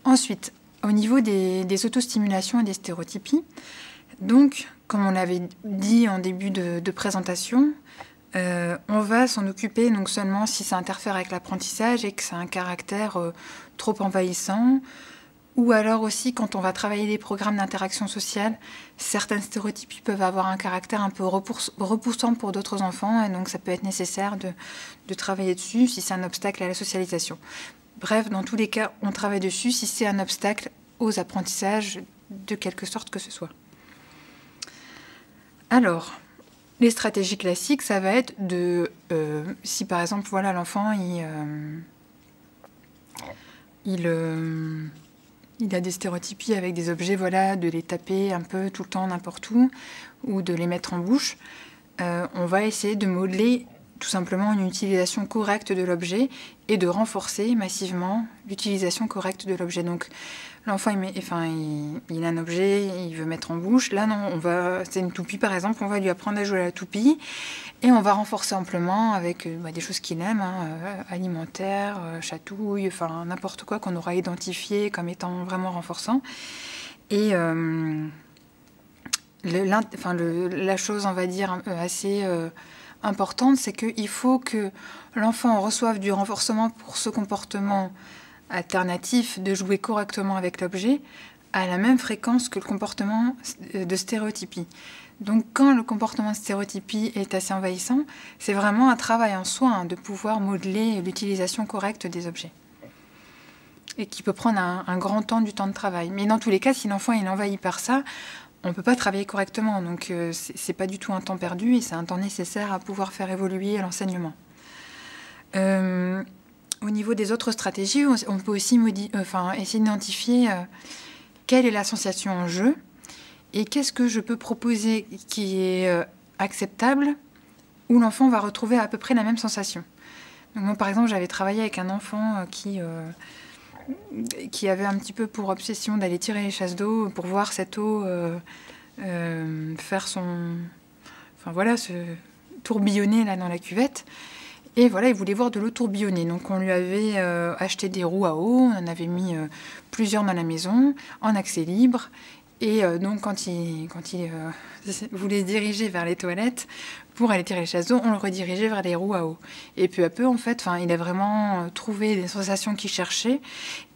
Ensuite, au niveau des autostimulations et des stéréotypies, donc, comme on l'avait dit en début de présentation, on va s'en occuper donc seulement si ça interfère avec l'apprentissage et que ça a un caractère trop envahissant, ou alors aussi quand on va travailler des programmes d'interaction sociale, certaines stéréotypies peuvent avoir un caractère un peu repoussant pour d'autres enfants, et donc ça peut être nécessaire de travailler dessus si c'est un obstacle à la socialisation. Bref, dans tous les cas, on travaille dessus si c'est un obstacle aux apprentissages de quelque sorte que ce soit. Alors, les stratégies classiques, ça va être si par exemple, voilà, l'enfant, il a des stéréotypies avec des objets, voilà, de les taper un peu tout le temps, n'importe où, ou de les mettre en bouche, on va essayer de modeler tout simplement une utilisation correcte de l'objet et de renforcer massivement l'utilisation correcte de l'objet. Donc, l'enfant, il a un objet, il veut mettre en bouche. Là, non, c'est une toupie, par exemple, on va lui apprendre à jouer à la toupie et on va renforcer amplement avec des choses qu'il aime, alimentaires, chatouilles, enfin, n'importe quoi qu'on aura identifié comme étant vraiment renforçant. Et la chose, on va dire, assez importante, c'est qu'il faut que l'enfant reçoive du renforcement pour ce comportement alternatif de jouer correctement avec l'objet à la même fréquence que le comportement de stéréotypie. Donc quand le comportement de stéréotypie est assez envahissant, c'est vraiment un travail en soi de pouvoir modeler l'utilisation correcte des objets. Et qui peut prendre un grand temps du temps de travail. Mais dans tous les cas, si l'enfant est envahi par ça, on ne peut pas travailler correctement. Donc c'est pas du tout un temps perdu et c'est un temps nécessaire à pouvoir faire évoluer l'enseignement. Au niveau des autres stratégies, on peut aussi essayer d'identifier quelle est la sensation en jeu et qu'est-ce que je peux proposer qui est acceptable, où l'enfant va retrouver à peu près la même sensation. Donc, moi, par exemple, j'avais travaillé avec un enfant qui avait un petit peu pour obsession d'aller tirer les chasses d'eau pour voir cette eau faire se tourbillonner là dans la cuvette. Et voilà, il voulait voir de l'eau tourbillonner. Donc on lui avait acheté des roues à eau, on en avait mis plusieurs dans la maison, en accès libre. Et donc quand il voulait se diriger vers les toilettes pour aller tirer les chasses d'eau, on le redirigeait vers les roues à eau. Et peu à peu, en fait, il a vraiment trouvé des sensations qu'il cherchait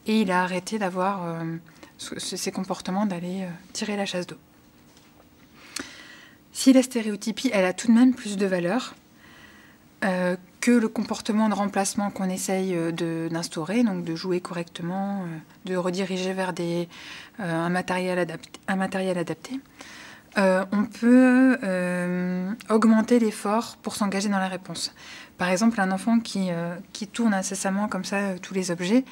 et il a arrêté d'avoir ces comportements d'aller tirer la chasse d'eau. Si la stéréotypie, elle a tout de même plus de valeur que le comportement de remplacement qu'on essaye d'instaurer, donc de jouer correctement, de rediriger vers un matériel adapté, on peut augmenter l'effort pour s'engager dans la réponse. Par exemple, un enfant qui tourne incessamment comme ça tous les objets,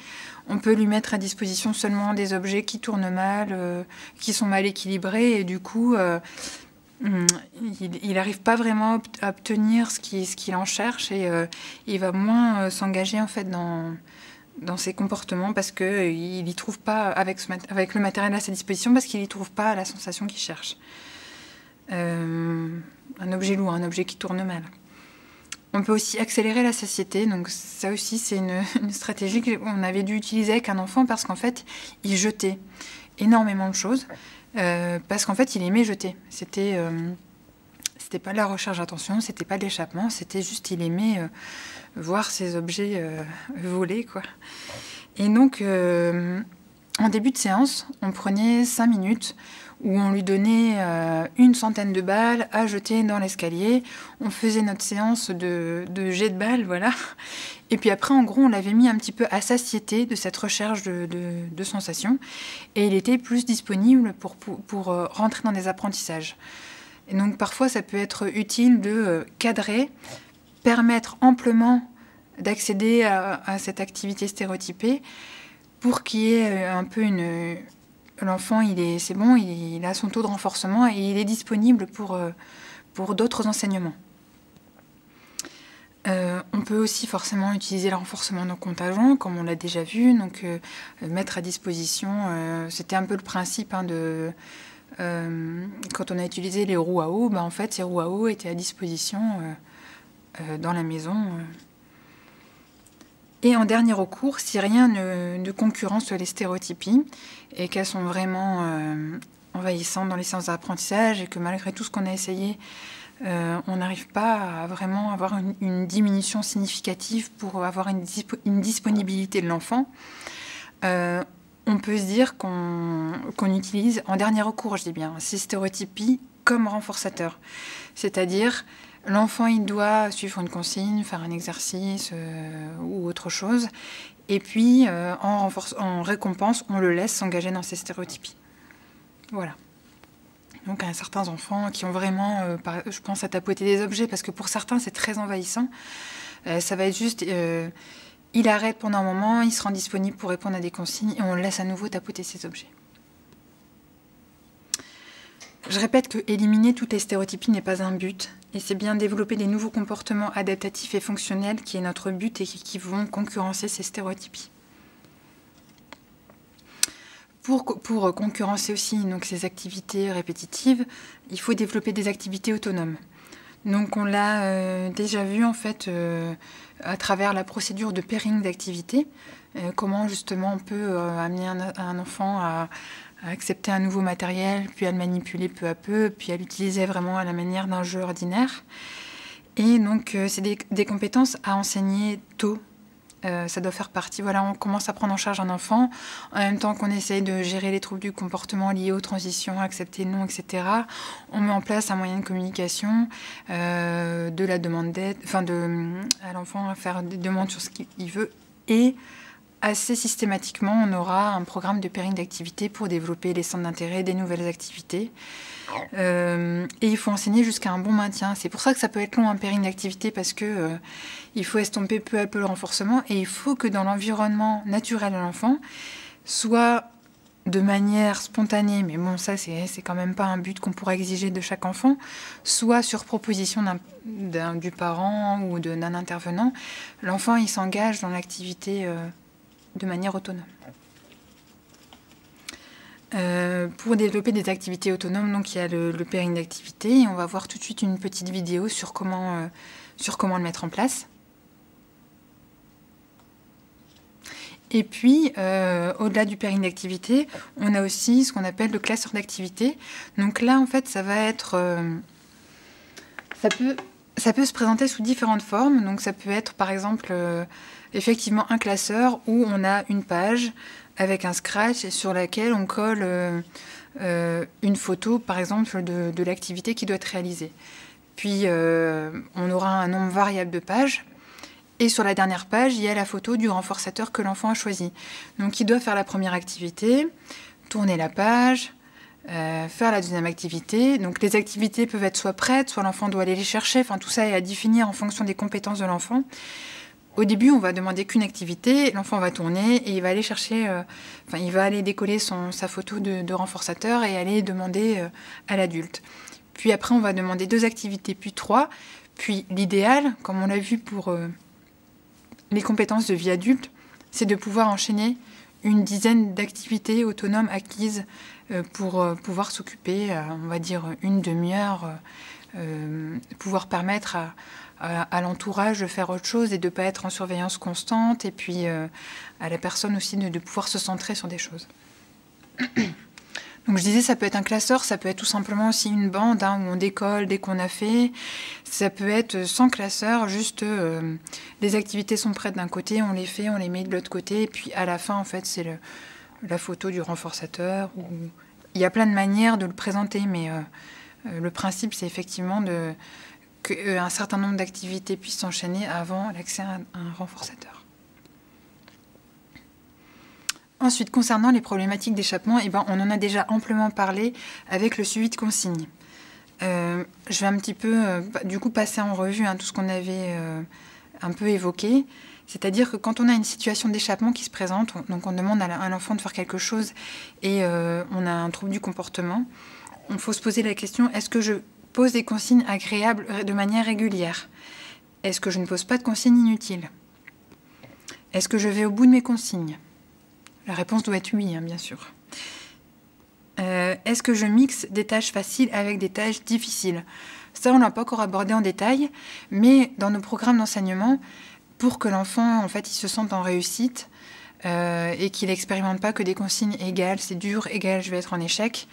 on peut lui mettre à disposition seulement des objets qui tournent mal, qui sont mal équilibrés, et du coup il n'arrive pas vraiment à obtenir ce qu'il en cherche et il va moins s'engager en fait dans ses comportements parce qu'il n'y trouve pas, avec le matériel à sa disposition, parce qu'il n'y trouve pas la sensation qu'il cherche. Un objet lourd, un objet qui tourne mal. On peut aussi accélérer la satiété, donc ça aussi c'est une stratégie qu'on avait dû utiliser avec un enfant parce qu'en fait il jetait énormément de choses. Parce qu'en fait, il aimait jeter. C'était pas de la recherche d'attention, c'était pas de l'échappement, c'était juste il aimait voir ces objets voler, quoi. Et donc, en début de séance, on prenait 5 minutes où on lui donnait une centaine de balles à jeter dans l'escalier. On faisait notre séance de jet de balles, voilà. Et puis après, en gros, on l'avait mis un petit peu à satiété de cette recherche de sensations. Et il était plus disponible pour rentrer dans des apprentissages. Et donc parfois, ça peut être utile de cadrer, permettre amplement d'accéder à cette activité stéréotypée pour qu'il y ait un peu l'enfant, c'est bon, il a son taux de renforcement et il est disponible pour d'autres enseignements. On peut aussi forcément utiliser le renforcement non contingent, comme on l'a déjà vu, donc mettre à disposition, c'était un peu le principe quand on a utilisé les roues à eau, en fait ces roues à eau étaient à disposition dans la maison. Et en dernier recours, si rien ne concurrence les stéréotypies et qu'elles sont vraiment envahissantes dans les séances d'apprentissage et que malgré tout ce qu'on a essayé, on n'arrive pas à vraiment avoir une diminution significative pour avoir une disponibilité de l'enfant, on peut se dire qu'on utilise, en dernier recours, je dis bien, ces stéréotypies comme renforçateurs. C'est-à-dire, l'enfant, il doit suivre une consigne, faire un exercice ou autre chose. Et puis, en récompense, on le laisse s'engager dans ces stéréotypies. Voilà. Donc, à certains enfants qui ont vraiment, je pense, à tapoter des objets, parce que pour certains, c'est très envahissant. Ça va être juste, il arrête pendant un moment, il se rend disponible pour répondre à des consignes, et on le laisse à nouveau tapoter ces objets. Je répète que éliminer toutes les stéréotypies n'est pas un but, et c'est bien développer des nouveaux comportements adaptatifs et fonctionnels qui est notre but et qui vont concurrencer ces stéréotypies. Pour concurrencer aussi donc, ces activités répétitives, il faut développer des activités autonomes. Donc on l'a déjà vu en fait à travers la procédure de pairing d'activités, comment justement on peut amener un enfant à accepter un nouveau matériel, puis à le manipuler peu à peu, puis à l'utiliser vraiment à la manière d'un jeu ordinaire. Et donc, c'est des compétences à enseigner tôt. Ça doit faire partie, voilà, on commence à prendre en charge un enfant, en même temps qu'on essaye de gérer les troubles du comportement liés aux transitions, accepter le non, etc. On met en place un moyen de communication, de la demande d'aide, enfin, à l'enfant à faire des demandes sur ce qu'il veut, et assez systématiquement, on aura un programme de pairing d'activités pour développer les centres d'intérêt, des nouvelles activités. Et il faut enseigner jusqu'à un bon maintien. C'est pour ça que ça peut être long, un pairing d'activité, parce que il faut estomper peu à peu le renforcement, et il faut que dans l'environnement naturel de l'enfant, soit de manière spontanée, mais bon, ça, c'est quand même pas un but qu'on pourra exiger de chaque enfant, soit sur proposition du parent ou d'un intervenant, l'enfant, il s'engage dans l'activité de manière autonome. Pour développer des activités autonomes, donc il y a le pairing d'activité, et on va voir tout de suite une petite vidéo sur comment le mettre en place. Et puis, au-delà du pairing d'activité, on a aussi ce qu'on appelle le classeur d'activité. Donc là, en fait, ça va être... ça peut se présenter sous différentes formes. Donc ça peut être, par exemple, effectivement un classeur où on a une page avec un scratch sur laquelle on colle une photo, par exemple, de l'activité qui doit être réalisée. Puis, on aura un nombre variable de pages. Et sur la dernière page, il y a la photo du renforçateur que l'enfant a choisi. Donc, il doit faire la première activité, tourner la page, faire la deuxième activité. Donc, les activités peuvent être soit prêtes, soit l'enfant doit aller les chercher. Enfin, tout ça est à définir en fonction des compétences de l'enfant. Au début, on va demander qu'une activité, l'enfant va tourner et il va aller chercher, il va aller décoller sa photo de renforçateur et aller demander à l'adulte. Puis après, on va demander 2 activités, puis 3. Puis l'idéal, comme on l'a vu pour les compétences de vie adulte, c'est de pouvoir enchaîner une dizaine d'activités autonomes acquises pour pouvoir s'occuper, on va dire, une demi-heure, pouvoir permettre à l'entourage de faire autre chose et de ne pas être en surveillance constante, et puis à la personne aussi de pouvoir se centrer sur des choses. Donc je disais, ça peut être un classeur, ça peut être tout simplement aussi une bande où on décolle dès qu'on a fait. Ça peut être sans classeur, juste les activités sont prêtes d'un côté, on les fait, on les met de l'autre côté, et puis à la fin, en fait, c'est la photo du renforçateur. Il y a plein de manières de le présenter, mais le principe, c'est effectivement qu'un certain nombre d'activités puissent s'enchaîner avant l'accès à un renforçateur. Ensuite, concernant les problématiques d'échappement, on en a déjà amplement parlé avec le suivi de consignes. Je vais un petit peu, du coup, passer en revue tout ce qu'on avait un peu évoqué. C'est-à-dire que quand on a une situation d'échappement qui se présente, donc on demande à l'enfant de faire quelque chose et on a un trouble du comportement, il faut se poser la question, est-ce que je pose des consignes agréables de manière régulière? Est-ce que je ne pose pas de consignes inutiles? Est-ce que je vais au bout de mes consignes? La réponse doit être oui, bien sûr. Est-ce que je mixe des tâches faciles avec des tâches difficiles? Ça, on ne l'a pas encore abordé en détail, mais dans nos programmes d'enseignement, pour que l'enfant, en fait, il se sente en réussite et qu'il n'expérimente pas que des consignes égales, c'est dur, égal, je vais être en échec.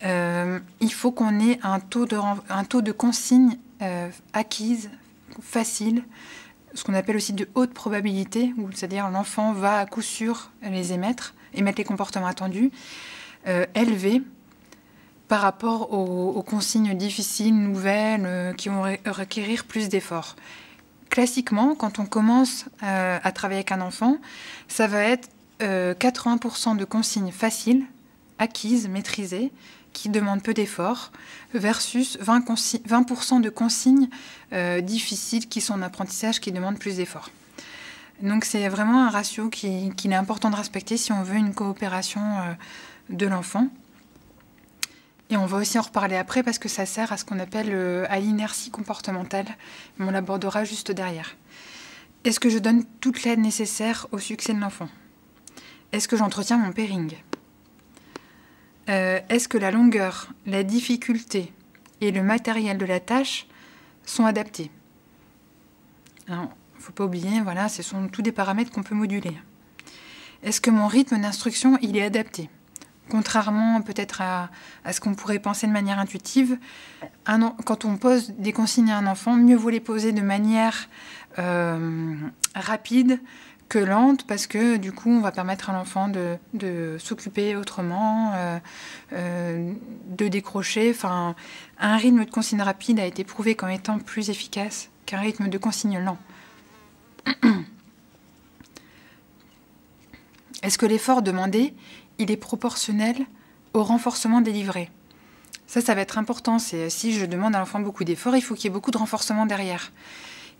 Il faut qu'on ait un taux de consignes acquises, faciles, ce qu'on appelle aussi de haute probabilité, c'est-à-dire l'enfant va à coup sûr les émettre les comportements attendus, élevés par rapport aux consignes difficiles, nouvelles, qui vont requérir plus d'efforts. Classiquement, quand on commence à travailler avec un enfant, ça va être 80% de consignes faciles, acquises, maîtrisées, qui demandent peu d'efforts, versus 20% de consignes difficiles qui sont en apprentissage, qui demandent plus d'efforts. Donc c'est vraiment un ratio qu'il est important de respecter si on veut une coopération de l'enfant. Et on va aussi en reparler après parce que ça sert à ce qu'on appelle à l'inertie comportementale, mais on l'abordera juste derrière. Est-ce que je donne toute l'aide nécessaire au succès de l'enfant? Est-ce que j'entretiens mon pairing? Est-ce que la longueur, la difficulté et le matériel de la tâche sont adaptés? Il ne faut pas oublier, voilà, ce sont tous des paramètres qu'on peut moduler. Est-ce que mon rythme d'instruction, il est adapté? Contrairement peut-être à ce qu'on pourrait penser de manière intuitive, quand on pose des consignes à un enfant, mieux vaut les poser de manière rapide que lente, parce que du coup, on va permettre à l'enfant de s'occuper autrement, de décrocher. Enfin, un rythme de consigne rapide a été prouvé comme étant plus efficace qu'un rythme de consigne lent. Est-ce que l'effort demandé, il est proportionnel au renforcement délivré? Ça va être important. Si je demande à l'enfant beaucoup d'efforts, il faut qu'il y ait beaucoup de renforcement derrière.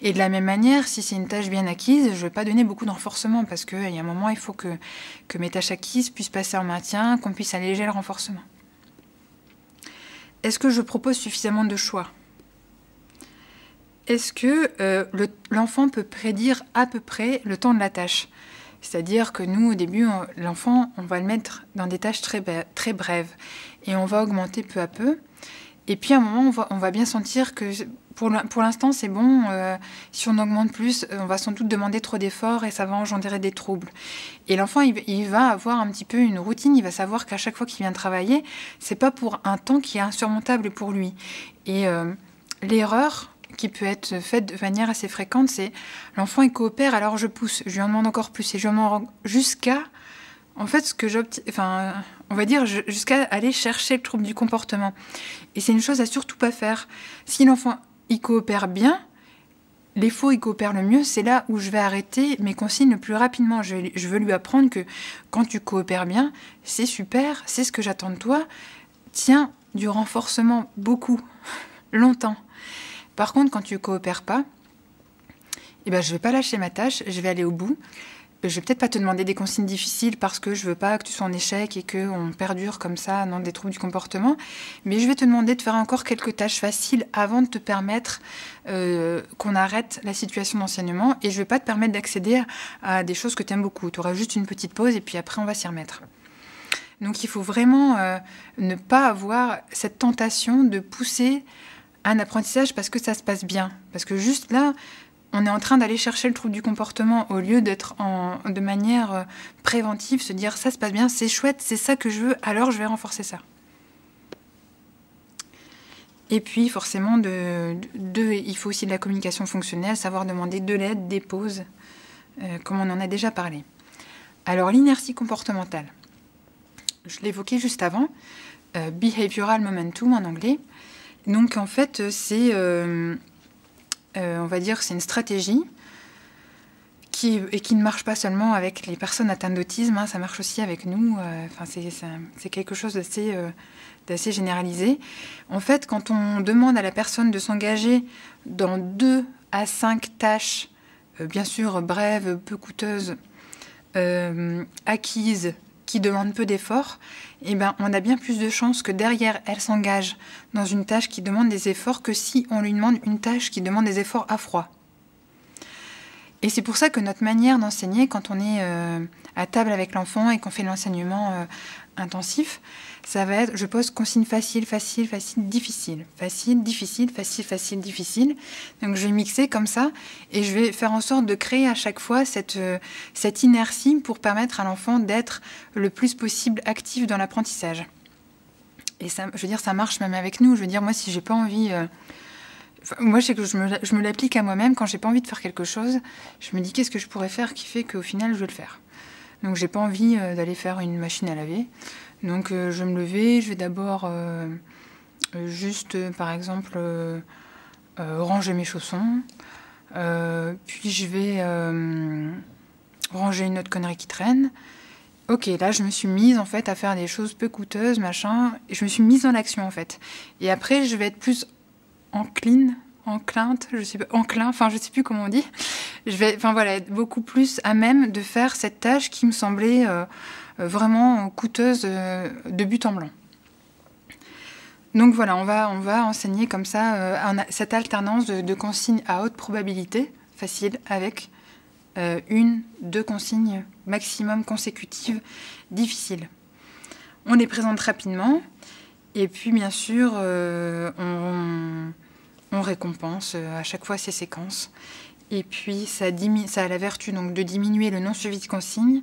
Et de la même manière, si c'est une tâche bien acquise, je ne vais pas donner beaucoup de renforcement parce qu'il y a un moment, il faut que mes tâches acquises puissent passer en maintien, qu'on puisse alléger le renforcement. Est-ce que je propose suffisamment de choix? Est-ce que l'enfant peut prédire à peu près le temps de la tâche? C'est-à-dire que nous, au début, l'enfant, on va le mettre dans des tâches très brèves et on va augmenter peu à peu. Et puis à un moment, on va bien sentir que pour l'instant, c'est bon. Si on augmente plus, on va sans doute demander trop d'efforts et ça va engendrer des troubles. Et l'enfant, il va avoir un petit peu une routine. Il va savoir qu'à chaque fois qu'il vient travailler, c'est pas pour un temps qui est insurmontable pour lui. Et l'erreur qui peut être faite de manière assez fréquente, c'est l'enfant il coopère, alors je pousse, je lui en demande encore plus et je lui en demande jusqu'à, en fait, on va dire jusqu'à aller chercher le trouble du comportement. Et c'est une chose à surtout pas faire. Si l'enfant il coopère bien, les faux il coopère le mieux, c'est là où je vais arrêter mes consignes le plus rapidement. Je veux lui apprendre que quand tu coopères bien, c'est super, c'est ce que j'attends de toi. Tiens, du renforcement beaucoup, longtemps. Par contre, quand tu ne coopères pas, je ne vais pas lâcher ma tâche, je vais aller au bout. Je ne vais peut-être pas te demander des consignes difficiles parce que je ne veux pas que tu sois en échec et qu'on perdure comme ça dans des troubles du comportement. Mais je vais te demander de faire encore quelques tâches faciles avant de te permettre qu'on arrête la situation d'enseignement. Et je ne vais pas te permettre d'accéder à des choses que tu aimes beaucoup. Tu auras juste une petite pause et puis après, on va s'y remettre. Donc, il faut vraiment ne pas avoir cette tentation de pousser un apprentissage parce que ça se passe bien. Parce que juste là, on est en train d'aller chercher le trouble du comportement au lieu d'être de manière préventive, se dire ça se passe bien, c'est chouette, c'est ça que je veux, alors je vais renforcer ça. Et puis forcément, il faut aussi de la communication fonctionnelle, savoir demander de l'aide, des pauses, comme on en a déjà parlé. Alors l'inertie comportementale, je l'évoquais juste avant, behavioral momentum en anglais. Donc en fait, c'est, on va dire, c'est une stratégie qui ne marche pas seulement avec les personnes atteintes d'autisme, ça marche aussi avec nous. C'est quelque chose d'assez généralisé. En fait, quand on demande à la personne de s'engager dans 2 à 5 tâches, bien sûr brèves, peu coûteuses, acquises, qui demande peu d'efforts, on a bien plus de chances que derrière, elle s'engage dans une tâche qui demande des efforts que si on lui demande une tâche qui demande des efforts à froid. Et c'est pour ça que notre manière d'enseigner, quand on est à table avec l'enfant et qu'on fait l'enseignement intensif, ça va être, je pose consigne facile, facile, facile, difficile, facile, difficile, facile, facile, difficile. Donc je vais mixer comme ça et je vais faire en sorte de créer à chaque fois cette inertie pour permettre à l'enfant d'être le plus possible actif dans l'apprentissage. Et ça, je veux dire, ça marche même avec nous. Je veux dire, moi, si j'ai pas envie... moi, je sais que je me l'applique à moi-même. Quand j'ai pas envie de faire quelque chose, je me dis qu'est-ce que je pourrais faire qui fait qu'au final, je vais le faire. Donc, j'ai pas envie d'aller faire une machine à laver. Donc, je vais me lever. Je vais d'abord juste, par exemple, ranger mes chaussons. Puis, je vais ranger une autre connerie qui traîne. Ok, là, je me suis mise, en fait, à faire des choses peu coûteuses, machin. Et je me suis mise dans l'action, en fait. Et après, je vais être plus enclin, je sais plus comment on dit. Je vais, enfin voilà, être beaucoup plus à même de faire cette tâche qui me semblait vraiment coûteuse de but en blanc. Donc voilà, on va enseigner comme ça cette alternance de consignes à haute probabilité, facile, avec 1-2 consignes maximum consécutives, difficiles. On les présente rapidement, et puis bien sûr, on récompense à chaque fois ces séquences. Et puis ça a la vertu donc, de diminuer le non-suivi de consignes,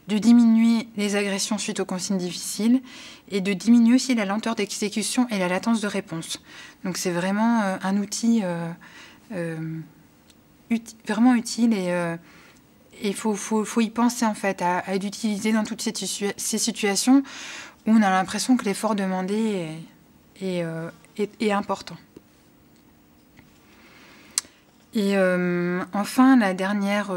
de diminuer les agressions suite aux consignes difficiles, et de diminuer aussi la lenteur d'exécution et la latence de réponse. Donc c'est vraiment un outil vraiment utile, et il faut y penser en fait, à l'utiliser dans toutes ces situations où on a l'impression que l'effort demandé est important. Et enfin, la dernière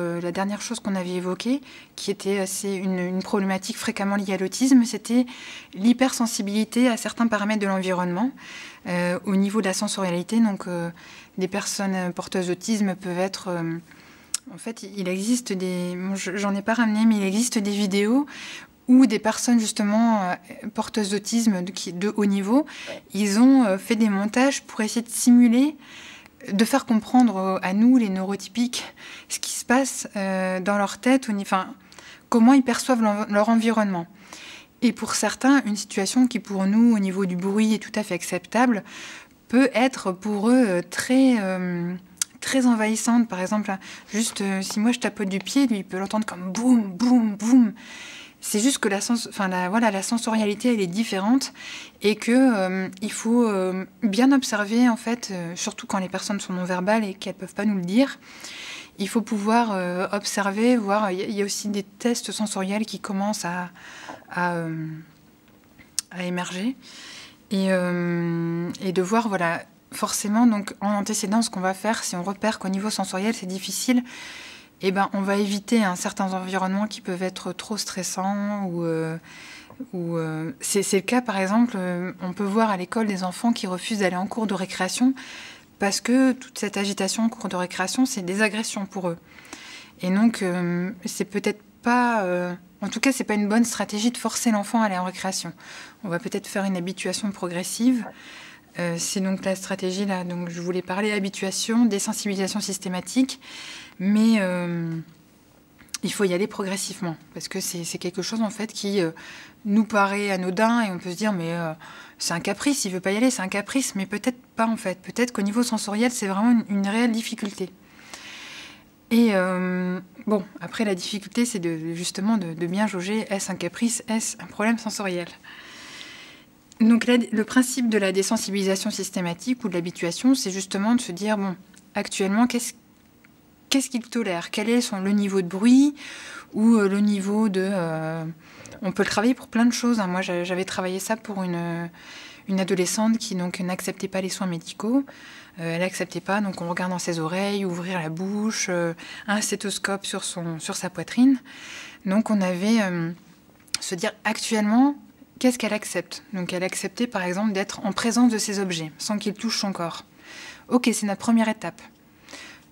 chose qu'on avait évoquée, qui était une problématique fréquemment liée à l'autisme, c'était l'hypersensibilité à certains paramètres de l'environnement au niveau de la sensorialité. Donc, des personnes porteuses d'autisme peuvent être... en fait, il existe des... Bon, j'en ai pas ramené, mais il existe des vidéos où des personnes justement porteuses d'autisme de haut niveau, ils ont fait des montages pour essayer de simuler, de faire comprendre à nous, les neurotypiques, ce qui se passe dans leur tête, comment ils perçoivent leur environnement. Et pour certains, une situation qui pour nous, au niveau du bruit, est tout à fait acceptable, peut être pour eux très envahissante. Par exemple, juste si moi je tapote du pied, lui il peut l'entendre comme boum, boum, boum. C'est juste que la sensorialité, elle est différente, et que il faut bien observer, en fait, surtout quand les personnes sont non-verbales et qu'elles ne peuvent pas nous le dire. Il faut pouvoir observer, voir. Il y a aussi des tests sensoriels qui commencent à émerger. Et de voir, voilà, forcément, donc, en antécédent, ce qu'on va faire, si on repère qu'au niveau sensoriel, c'est difficile, eh ben, on va éviter certains environnements qui peuvent être trop stressants. C'est le cas, par exemple, on peut voir à l'école des enfants qui refusent d'aller en cours de récréation parce que toute cette agitation en cours de récréation, c'est des agressions pour eux. Et donc, c'est peut-être pas... en tout cas, c'est pas une bonne stratégie de forcer l'enfant à aller en récréation. On va peut-être faire une habituation progressive. C'est donc la stratégie là. Donc, je voulais parler habituation, désensibilisation systématique. Mais il faut y aller progressivement, parce que c'est quelque chose en fait qui nous paraît anodin, et on peut se dire mais c'est un caprice, il veut pas y aller, c'est un caprice, mais peut-être pas en fait. Peut-être qu'au niveau sensoriel, c'est vraiment une réelle difficulté. Et bon, après la difficulté, c'est justement de bien jauger, est-ce un caprice, est-ce un problème sensoriel? Donc le principe de la désensibilisation systématique ou de l'habituation, c'est justement de se dire, bon, actuellement, qu'est-ce qu'il tolère? Quel est le niveau de bruit ou le niveau de... on peut le travailler pour plein de choses. Hein. Moi, j'avais travaillé ça pour une adolescente qui donc n'acceptait pas les soins médicaux. Elle n'acceptait pas, donc on regarde dans ses oreilles, ouvrir la bouche, un stéthoscope sur sa poitrine. Donc on avait se dire actuellement, qu'est-ce qu'elle accepte? Donc elle acceptait par exemple d'être en présence de ces objets, sans qu'ils touchent son corps. Ok, c'est notre première étape.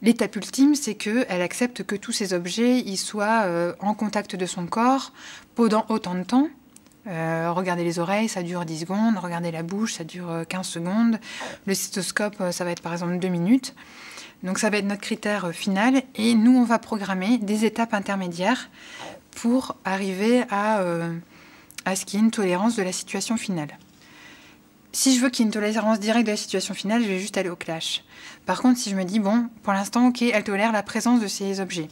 L'étape ultime, c'est qu'elle accepte que tous ces objets ils soient en contact de son corps pendant autant de temps. Regardez les oreilles, ça dure 10 secondes. Regardez la bouche, ça dure 15 secondes. Le stéthoscope, ça va être par exemple 2 minutes. Donc ça va être notre critère final. Et nous, on va programmer des étapes intermédiaires pour arriver à à ce qu'il y ait une tolérance de la situation finale. Si je veux qu'il y ait une tolérance directe de la situation finale, je vais juste aller au clash. Par contre, si je me dis, bon, pour l'instant, ok, elle tolère la présence de ces objets.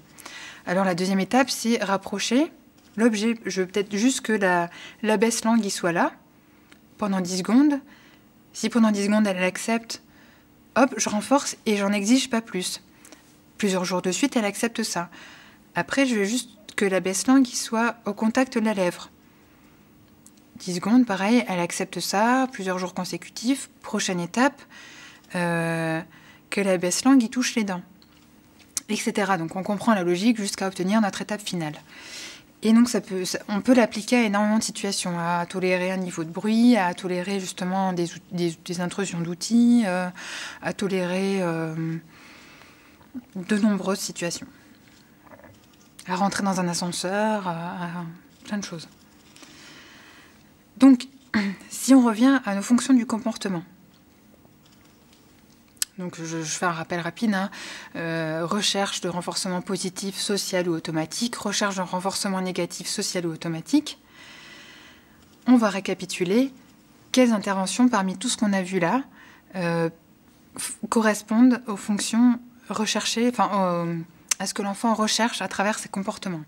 Alors la deuxième étape, c'est rapprocher l'objet. Je veux peut-être juste que la baisse-langue y soit là, pendant 10 secondes. Si pendant 10 secondes, elle accepte, hop, je renforce et j'en exige pas plus. Plusieurs jours de suite, elle accepte ça. Après, je veux juste que la baisse-langue y soit au contact de la lèvre. 10 secondes, pareil, elle accepte ça, plusieurs jours consécutifs. Prochaine étape, que la baisse-langue y touche les dents, etc. Donc on comprend la logique jusqu'à obtenir notre étape finale. Et donc on peut l'appliquer à énormément de situations, à tolérer un niveau de bruit, à tolérer justement des intrusions d'outils, à tolérer de nombreuses situations. À rentrer dans un ascenseur, à plein de choses. Donc, si on revient à nos fonctions du comportement, donc je fais un rappel rapide, recherche de renforcement positif, social ou automatique, recherche de renforcement négatif, social ou automatique. On va récapituler quelles interventions parmi tout ce qu'on a vu là correspondent aux fonctions recherchées, à ce que l'enfant recherche à travers ses comportements.